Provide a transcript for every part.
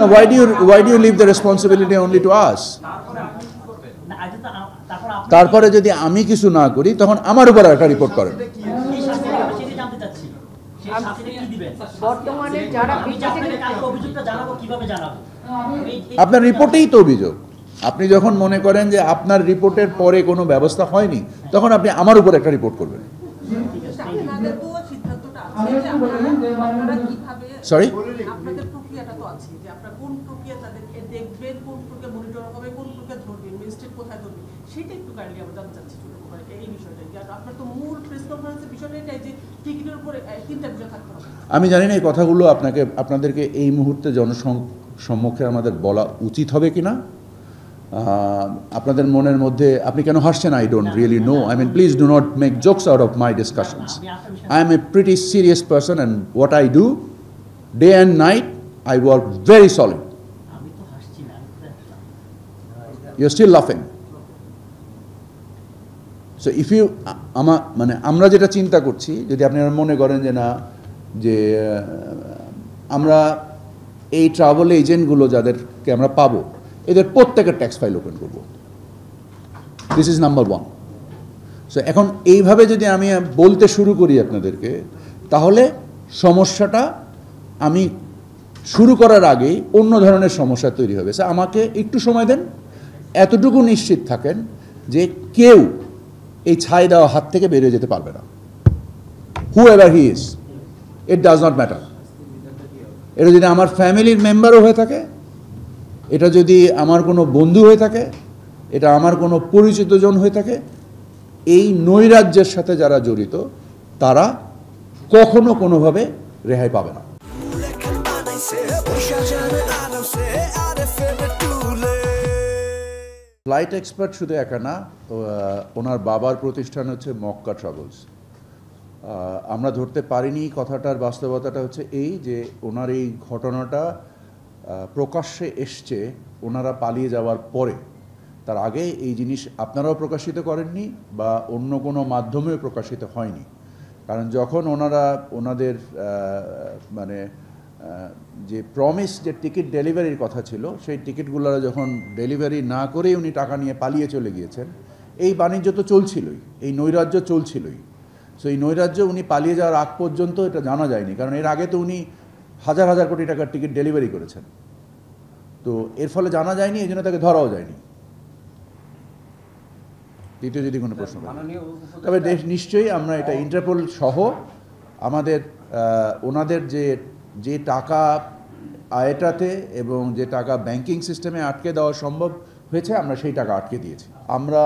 Now, why do you leave the responsibility only to us? তারপরে যদি আমি কিছু না করি তখন আমার উপর একটা রিপোর্ট করেন। আপনার রিপোর্টেই তো অভিযোগ। আপনি যখন মনে করেন যে আপনার রিপোর্টের পরে কোনো ব্যবস্থা হয়নি, তখন আপনি আমার উপর একটা রিপোর্ট করবেন। সরি, আমি জানি না এই কথাগুলো আপনাদেরকে এই মুহূর্তে জনসম্মুখে আমাদের বলা উচিত হবে কিনা। আপনাদের মনের মধ্যে আপনি কেন হাসছেন, I don't really know. I mean, please do not make jokes out of my discussions. I am a pretty serious person and what I do day and night, I work very solid. You're still laughing. So if you মানে আমরা যেটা চিন্তা করছি, যদি আপনারা মনে করেন যে না, যে আমরা এই ট্রাভেল এজেন্টগুলো যাদেরকে আমরা পাবো, এদের প্রত্যেকের ট্যাক্স ফাইল ওপেন করব, this is number one. So এখন এইভাবে যদি আমি বলতে শুরু করি আপনাদেরকে, তাহলে সমস্যাটা আমি শুরু করার আগেই অন্য ধরনের সমস্যা তৈরি হবে। স্যার, আমাকে একটু সময় দেন, এতটুকু নিশ্চিত থাকেন যে কেউ এই ছাই দেওয়া হাত থেকে বেরিয়ে যেতে পারবে না। whoever he is, it does not matter. এটা যদি আমার ফ্যামিলির মেম্বারও হয়ে থাকে, এটা যদি আমার কোনো বন্ধু হয়ে থাকে, এটা আমার কোনো পরিচিতজন হয়ে থাকে, এই নৈরাজ্যের সাথে যারা জড়িত তারা কখনো কোনোভাবে রেহাই পাবে না। ফ্লাইট এক্সপার্ট শুধু একা না, ওনার বাবার প্রতিষ্ঠান হচ্ছে মক্কা ট্রাভেলস। আমরা ধরতে পারিনি কথাটার বাস্তবতাটা হচ্ছে এই যে ওনার এই ঘটনাটা প্রকাশ্যে এসছে ওনারা পালিয়ে যাওয়ার পরে। তার আগে এই জিনিস আপনারাও প্রকাশিত করেননি বা অন্য কোনো মাধ্যমেও প্রকাশিত হয়নি। কারণ যখন ওনারা ওনাদের মানে যে প্রমিস যে টিকিট ডেলিভারির কথা ছিল, সেই টিকিটগুলো যখন ডেলিভারি না করেই উনি টাকা নিয়ে পালিয়ে চলে গিয়েছেন, এই বাণিজ্য তো চলছিলই, এই নৈরাজ্য চলছিলই। সো এই নৈরাজ্য উনি পালিয়ে যাওয়ার আগ পর্যন্ত এটা জানা যায়নি, কারণ এর আগে তো উনি হাজার হাজার কোটি টাকার টিকিট ডেলিভারি করেছেন। তো এর ফলে জানা যায়নি, এই জন্য তাকে ধরাও যায়নি। দ্বিতীয় যদি কোনো প্রশ্ন, তবে নিশ্চয়ই আমরা এটা ইন্টারপোল সহ আমাদের ওনাদের যে টাকা আয়টাতে এবং যে টাকা ব্যাংকিং সিস্টেমে আটকে দেওয়া সম্ভব হয়েছে, আমরা সেই টাকা আটকে দিয়েছি। আমরা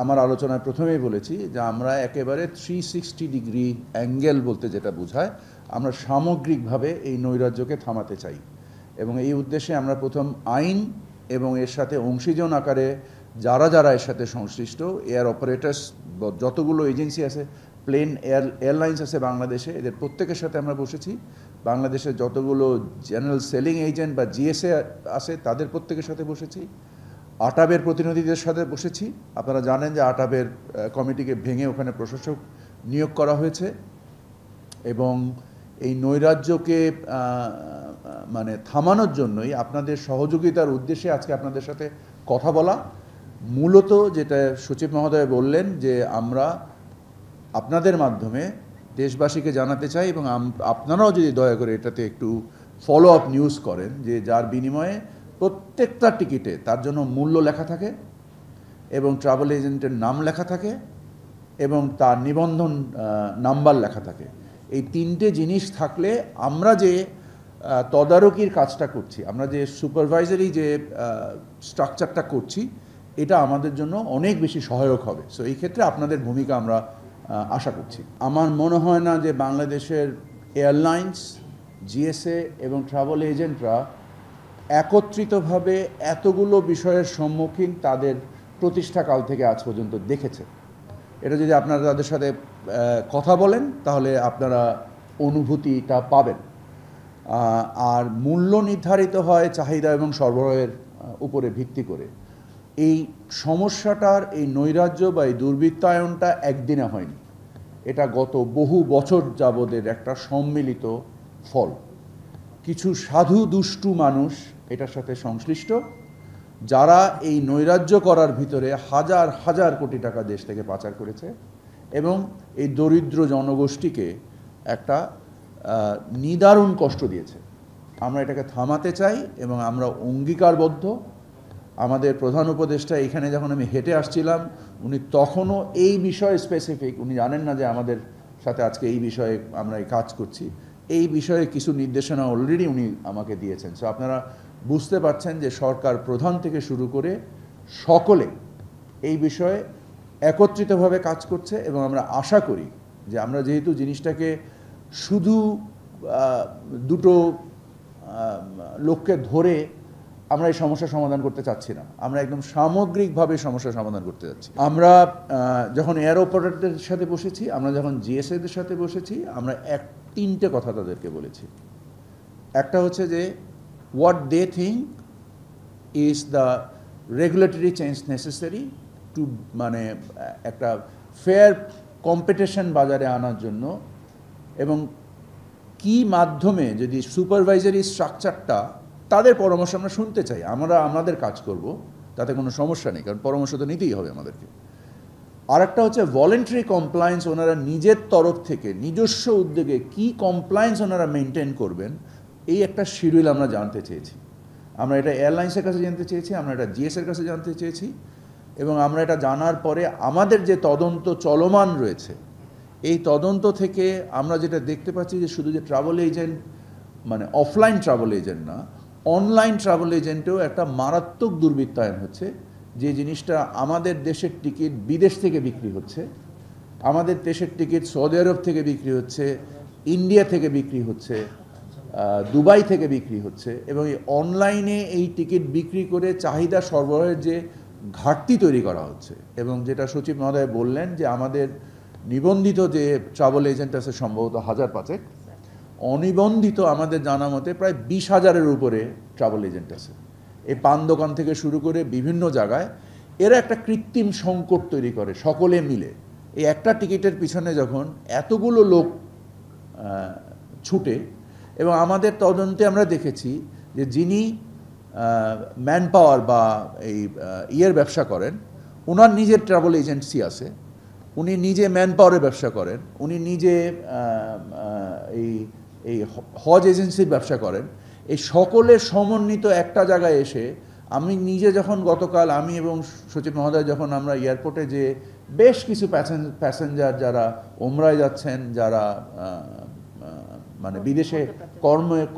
আমার আলোচনায় প্রথমেই বলেছি যে আমরা একেবারে 360 ডিগ্রি অ্যাঙ্গেল বলতে যেটা বোঝায়, আমরা সামগ্রিকভাবে এই নৈরাজ্যকে থামাতে চাই এবং এই উদ্দেশ্যে আমরা প্রথম আইন এবং এর সাথে অংশীজন আকারে যারা এর সাথে সংশ্লিষ্ট এয়ার অপারেটার্স, যতগুলো এজেন্সি আছে, প্লেন এয়ারলাইন্স আছে বাংলাদেশে, এদের প্রত্যেকের সাথে আমরা বসেছি। বাংলাদেশের যতগুলো জেনারেল সেলিং এজেন্ট বা জিএসএ আছে তাদের প্রত্যেকের সাথে বসেছি। আটাবের প্রতিনিধিদের সাথে বসেছি। আপনারা জানেন যে আটাবের কমিটিকে ভেঙে ওখানে প্রশাসক নিয়োগ করা হয়েছে এবং এই নৈরাজ্যকে মানে থামানোর জন্যই আপনাদের সহযোগিতার উদ্দেশ্যে আজকে আপনাদের সাথে কথা বলা। মূলত যেটা সচিব মহোদয় বললেন যে আমরা আপনাদের মাধ্যমে দেশবাসীকে জানাতে চাই এবং আপনারাও যদি দয়া করে এটাতে একটু ফলো আপ নিউজ করেন, যে যার বিনিময়ে প্রত্যেকটা টিকিটে তার জন্য মূল্য লেখা থাকে এবং ট্রাভেল এজেন্টের নাম লেখা থাকে এবং তার নিবন্ধন নাম্বার লেখা থাকে। এই তিনটে জিনিস থাকলে আমরা যে তদারকির কাজটা করছি, আমরা যে সুপারভাইজারি যে স্ট্রাকচারটা করছি, এটা আমাদের জন্য অনেক বেশি সহায়ক হবে। সো এই ক্ষেত্রে আপনাদের ভূমিকা আমরা আশা করছি। আমার মনে হয় না যে বাংলাদেশের এয়ারলাইন্স, জিএসএ এবং ট্রাভেল এজেন্টরা একত্রিতভাবে এতগুলো বিষয়ের সম্মুখীন তাদের প্রতিষ্ঠাকাল থেকে আজ পর্যন্ত দেখেছে। এটা যদি আপনারা তাদের সাথে কথা বলেন তাহলে আপনারা অনুভূতিটা পাবেন। আর মূল্য নির্ধারিত হয় চাহিদা এবং সরবরাহের উপরে ভিত্তি করে। এই সমস্যাটার এই নৈরাজ্য বা এই দুর্বৃত্তায়নটা একদিনে হয়নি, এটা গত বহু বছর যাবতের একটা সম্মিলিত ফল। কিছু সাধু দুষ্টু মানুষ এটার সাথে সংশ্লিষ্ট, যারা এই নৈরাজ্য করার ভিতরে হাজার হাজার কোটি টাকা দেশ থেকে পাচার করেছে এবং এই দরিদ্র জনগোষ্ঠীকে একটা নিদারুণ কষ্ট দিয়েছে। আমরা এটাকে থামাতে চাই এবং আমরা অঙ্গীকারবদ্ধ। আমাদের প্রধান উপদেষ্টা এখানে যখন আমি হেঁটে আসছিলাম, উনি তখনও এই বিষয়ে স্পেসিফিক, উনি জানেন না যে আমাদের সাথে আজকে এই বিষয়ে আমরা এই কাজ করছি, এই বিষয়ে কিছু নির্দেশনা অলরেডি উনি আমাকে দিয়েছেন। সো আপনারা বুঝতে পারছেন যে সরকার প্রধান থেকে শুরু করে সকলে এই বিষয়ে একত্রিতভাবে কাজ করছে এবং আমরা আশা করি যে আমরা যেহেতু জিনিসটাকে শুধু দুটো লোককে ধরে আমরা এই সমস্যার সমাধান করতে চাচ্ছি না, আমরা একদম সামগ্রিকভাবে সমস্যার সমাধান করতে যাচ্ছি। আমরা যখন এয়ার অপারেটরদের সাথে বসেছি, আমরা যখন জিএসএদের সাথে বসেছি, আমরা তিনটে কথা তাদেরকে বলেছি। একটা হচ্ছে যে what they think is the regulatory change necessary to মানে একটা ফেয়ার কম্পিটিশন বাজারে আনার জন্য, এবং কি মাধ্যমে যদি সুপারভাইজারি স্ট্রাকচারটা, তাদের পরামর্শ আমরা শুনতে চাই, আমরা আমাদের কাজ করব, তাতে কোনো সমস্যা নেই, কারণ পরামর্শ তো নিতেই হবে আমাদেরকে। আরেকটা হচ্ছে ভলেন্টারি কমপ্লায়েন্স, ওনারা নিজের তরফ থেকে নিজস্ব উদ্যোগে কি কমপ্লায়েন্স ওনারা মেনটেন করবেন, এই একটা শিডিউল আমরা জানতে চেয়েছি। আমরা এটা এয়ারলাইন্সের কাছে জানতে চেয়েছি, আমরা এটা জিএসের কাছে জানতে চেয়েছি, এবং আমরা এটা জানার পরে আমাদের যে তদন্ত চলমান রয়েছে, এই তদন্ত থেকে আমরা যেটা দেখতে পাচ্ছি যে শুধু যে ট্রাভেল এজেন্ট মানে অফলাইন ট্রাভেল এজেন্ট না, অনলাইন ট্রাভেল এজেন্টেও একটা মারাত্মক দুর্বৃত্তায়ন হচ্ছে। যে জিনিসটা আমাদের দেশের টিকিট বিদেশ থেকে বিক্রি হচ্ছে, আমাদের দেশের টিকিট সৌদি আরব থেকে বিক্রি হচ্ছে, ইন্ডিয়া থেকে বিক্রি হচ্ছে, দুবাই থেকে বিক্রি হচ্ছে, এবং এই অনলাইনে এই টিকিট বিক্রি করে চাহিদা সরবরাহের যে ঘাটতি তৈরি করা হচ্ছে। এবং যেটা সচিব মহোদয় বললেন যে আমাদের নিবন্ধিত যে ট্রাভেল এজেন্ট আছে সম্ভবত 1000-500, অনিবন্ধিত আমাদের জানা মতে প্রায় 20,000-এর উপরে ট্রাভেল এজেন্ট আছে। এই পান দোকান থেকে শুরু করে বিভিন্ন জায়গায় এরা একটা কৃত্রিম সংকট তৈরি করে সকলে মিলে। এই একটা টিকিটের পিছনে যখন এতগুলো লোক ছুটে, এবং আমাদের তদন্তে আমরা দেখেছি যে যিনি ম্যান পাওয়ার বা এই ব্যবসা করেন, ওনার নিজের ট্রাভেল এজেন্সি আছে, উনি নিজে ম্যান পাওয়ারের ব্যবসা করেন, উনি নিজে এই হজ এজেন্সির ব্যবসা করেন। এই সকলের সমন্বিত একটা জায়গায় এসে আমি নিজে যখন গতকাল আমি এবং সচিব মহোদয় যখন আমরা এয়ারপোর্টে যে বেশ কিছু প্যাসেঞ্জার যারা ওমরায় যাচ্ছেন, যারা মানে বিদেশে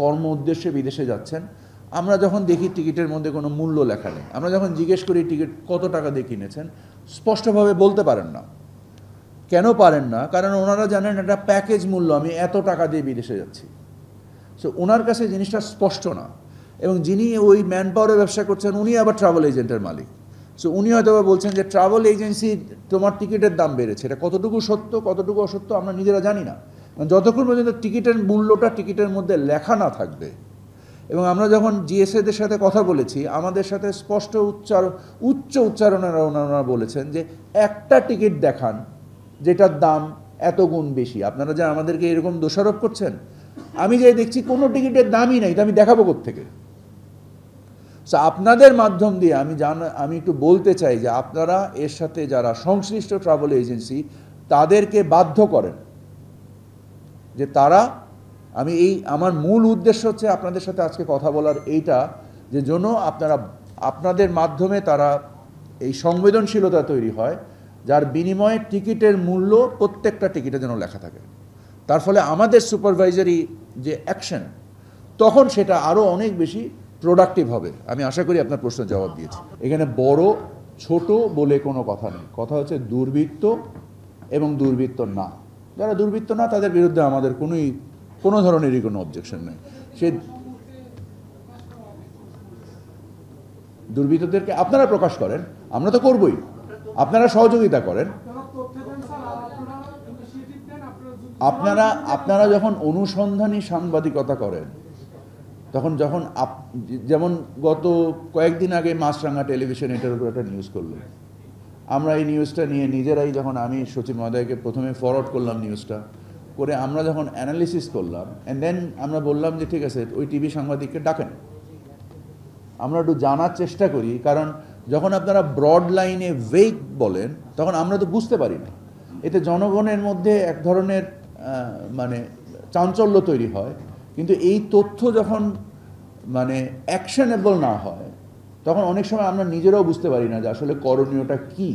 কর্ম উদ্দেশ্যে বিদেশে যাচ্ছেন, আমরা যখন দেখি টিকিটের মধ্যে কোনো মূল্য লেখা নেই, আমরা যখন জিজ্ঞেস করি টিকিট কত টাকা দিয়ে কিনেছেন, স্পষ্টভাবে বলতে পারেন না। কেন পারেন না? কারণ ওনারা জানেন এটা প্যাকেজ মূল্য, আমি এত টাকা দিয়ে বিদেশে যাচ্ছি। সো ওনার কাছে জিনিসটা স্পষ্ট না। এবং যিনি ওই ম্যান পাওয়ারের ব্যবসা করছেন, উনি আবার ট্রাভেল এজেন্টের মালিক। সো উনি হয়তো বলছেন যে ট্রাভেল এজেন্সি তোমার টিকিটের দাম বেড়েছে, এটা কতটুকু সত্য কতটুকু অসত্য আমরা নিজেরা জানি না, যতক্ষণ পর্যন্ত টিকিটের মূল্যটা টিকিটের মধ্যে লেখা না থাকবে। এবং আমরা যখন জিএসএদের সাথে কথা বলেছি, আমাদের সাথে স্পষ্ট উচ্চ উচ্চারণেরা ওনারা বলেছেন যে একটা টিকিট দেখান যেটার দাম এত গুণ বেশি। আপনারা যে আমাদেরকে এরকম দোষারোপ করছেন, আমি যে দেখছি কোনো টিকিটের দামই নেই, তো আমি দেখাবো কোত্থেকে? সো আপনাদের মাধ্যম দিয়ে আমি একটু বলতে চাই যে আপনারা এর সাথে যারা সংশ্লিষ্ট ট্রাভেল এজেন্সি, তাদেরকে বাধ্য করেন যে তারা, আমার মূল উদ্দেশ্য হচ্ছে আপনাদের সাথে আজকে কথা বলার এইটা, যে জন্য আপনাদের মাধ্যমে তারা এই সংবেদনশীলতা তৈরি হয়, যার বিনিময়ে টিকিটের মূল্য প্রত্যেকটা টিকিটে যেন লেখা থাকে। তার ফলে আমাদের সুপারভাইজারি যে অ্যাকশন, তখন সেটা আরও অনেক বেশি প্রোডাক্টিভ হবে। আমি আশা করি আপনার প্রশ্নের জবাব দিয়েছি। এখানে বড় ছোট বলে কোনো কথা নেই, কথা হচ্ছে দুর্বৃত্ত এবং দুর্বৃত্ত না। যারা দুর্বৃত্ত না তাদের বিরুদ্ধে আমাদের কোনো ধরনেরই কোনো অবজেকশন নেই। সে দুর্বৃত্তদেরকে আপনারা প্রকাশ করেন, আমরা তো করবই, আপনারা সহযোগিতা করেন। আপনারা যখন অনুসন্ধানী সাংবাদিকতা করেন, যখন যেমন গত কয়েকদিন আগে মাছরাঙা টেলিভিশন এটার উপর একটা নিউজ করলো, আমরা এই নিউজটা নিয়ে নিজেরাই যখন আমি সচিব মহোদয়কে প্রথমে ফরওয়ার্ড করলাম, নিউজটা করে আমরা যখন অ্যানালিসিস করলাম, অ্যান্ড দেন আমরা বললাম যে ঠিক আছে ওই টিভি সাংবাদিককে ডাকেন, আমরা একটু জানার চেষ্টা করি, কারণ যখন আপনারা ব্রড লাইনে ভেগ বলেন তখন আমরা তো বুঝতে পারি না। এতে জনগণের মধ্যে এক ধরনের মানে চাঞ্চল্য তৈরি হয়, কিন্তু এই তথ্য যখন মানে অ্যাকশনেবল না হয় তখন অনেক সময় আমরা নিজেরাও বুঝতে পারি না যে আসলে করণীয়টা কী।